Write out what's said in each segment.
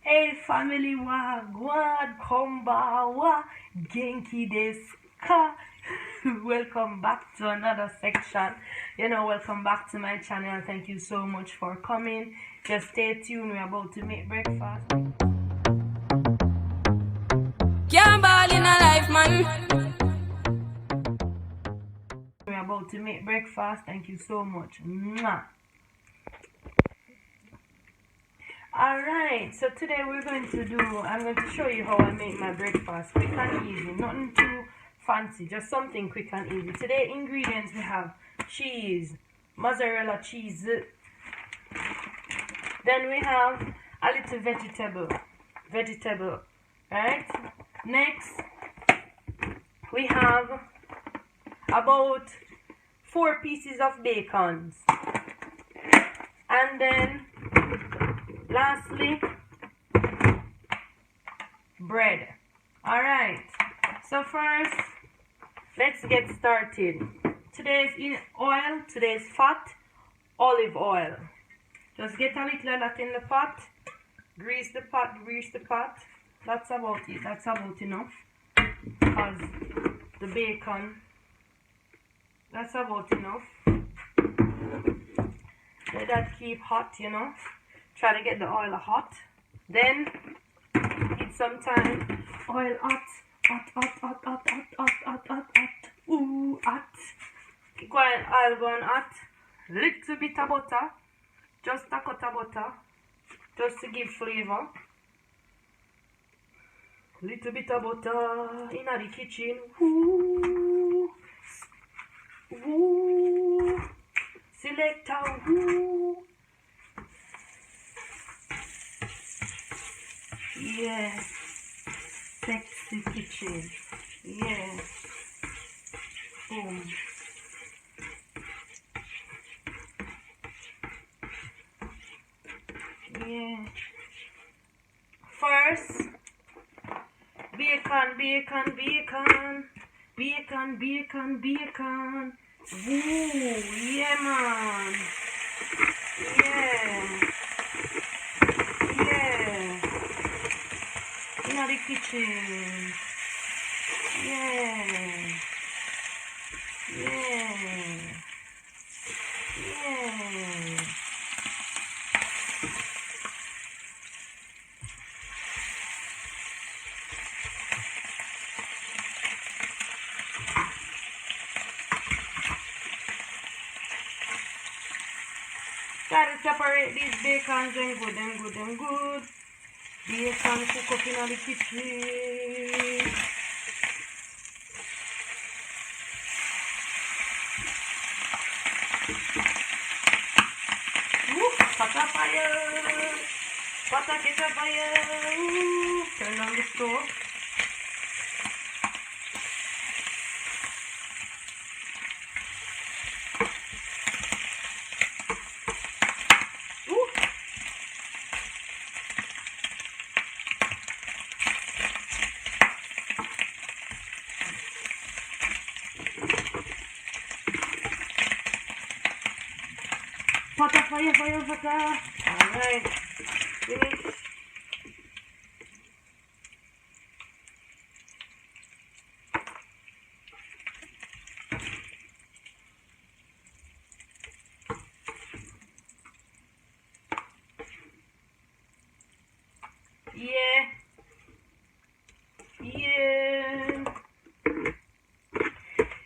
Hey family wagwan kombawa genki desu ka. Welcome back to another section. Welcome back to my channel. Thank you so much for coming. Just stay tuned. We're about to make breakfast. Can't ball in a life, man. We're about to make breakfast. Thank you so much. Mwah. Alright, so today I'm going to show you how I make my breakfast. Quick and easy, nothing too fancy, just something quick and easy. Today ingredients we have cheese, mozzarella cheese. Then we have a little vegetable, right? Next, we have about 4 pieces of bacon. And then lastly, bread. Alright, so first, let's get started. Today's oil, today's fat, olive oil. Just get a little of that in the pot, grease the pot. That's about it, that's about enough. Because the bacon, that's about enough. Let that keep hot, Try to get the oil hot. Then give some time. Oil hot. Ooh, hot. Keep going, oil going hot. Little bit of butter. Just a cut of butter. Just to give flavor. Little bit of butter in the kitchen. Ooh. Ooh. Selector. Ooh. Yeah, sexy kitchen. Yeah. Boom. Yeah. First, bacon. Ooh, yeah, man. Yeah. In the kitchen. Yeah. Gotta separate these bacons and good. Bacon cook up in the kitchen. Pot of fire. Pot of ketchup fire. Turn on the stove. Pot of fire. Alright. Finish.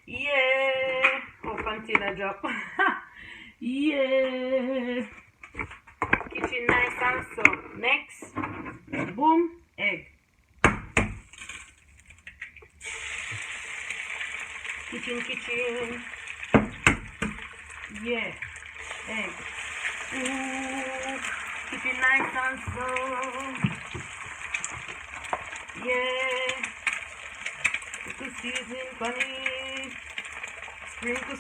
Yeah. Oh, container drop. Yeah. Kitchen nice and so. Next. Boom. Egg. Kitchen. Yeah. Egg. Ooh. Kitchen nice and so. Yeah. Little seasoning funny. Sprinkle.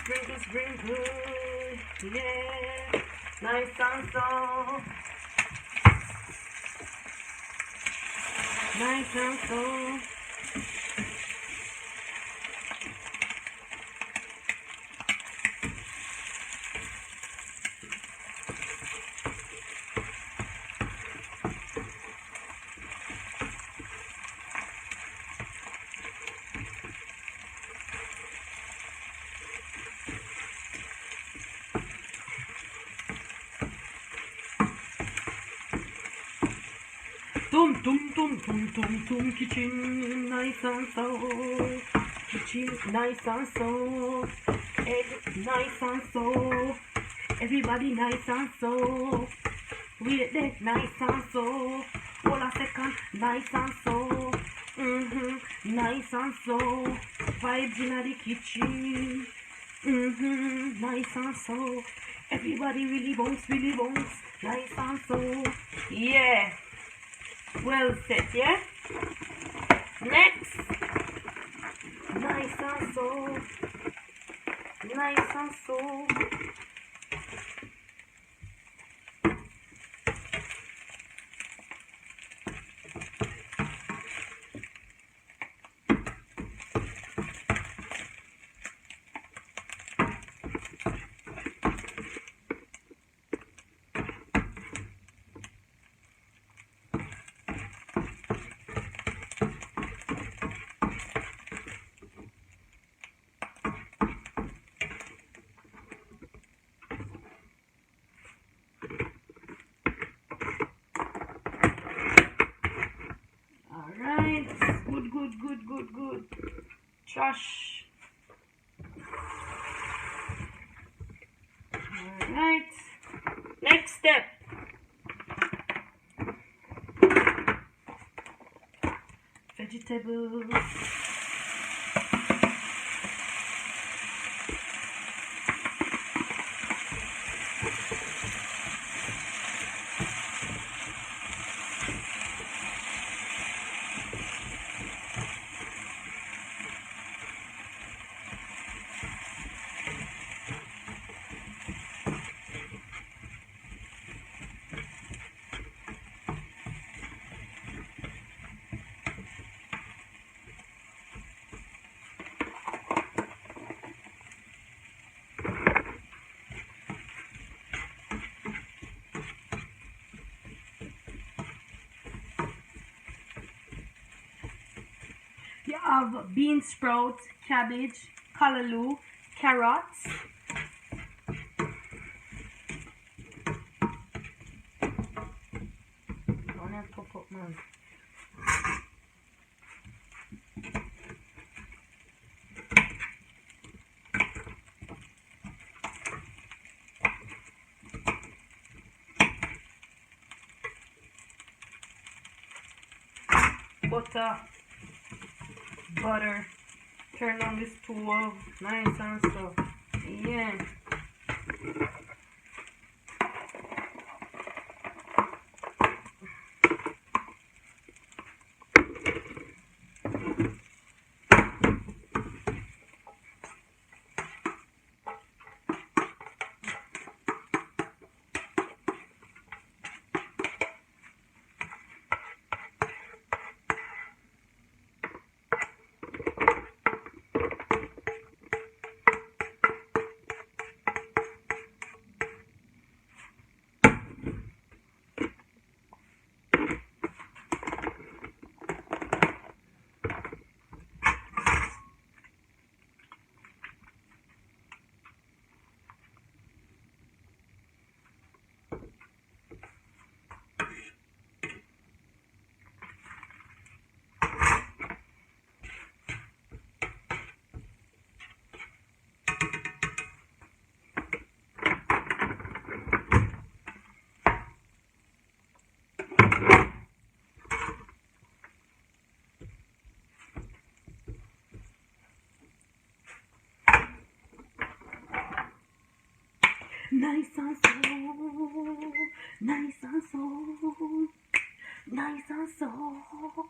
Yeah. Nice and so. Tum tum tum tum tum tum, kitchen nice and soft. Kitchen nice and soft. Egg nice and soft. Everybody nice and soft. Wait there, nice and soft. Hold a second, nice and soft. Nice and soft. Vibes in the kitchen. Nice and soft. Everybody really bounce, nice and soft. Yeah. Well set, yeah? Next. Nice and soft. Nice and soft. Good. Josh. Alright. Next step. Vegetables. You have bean sprouts, cabbage, callaloo, carrots. Pop up, man. Butter. Turn on this stove. Nice and stuff. Yeah. Nice and soft, nice and soft, nice and soft.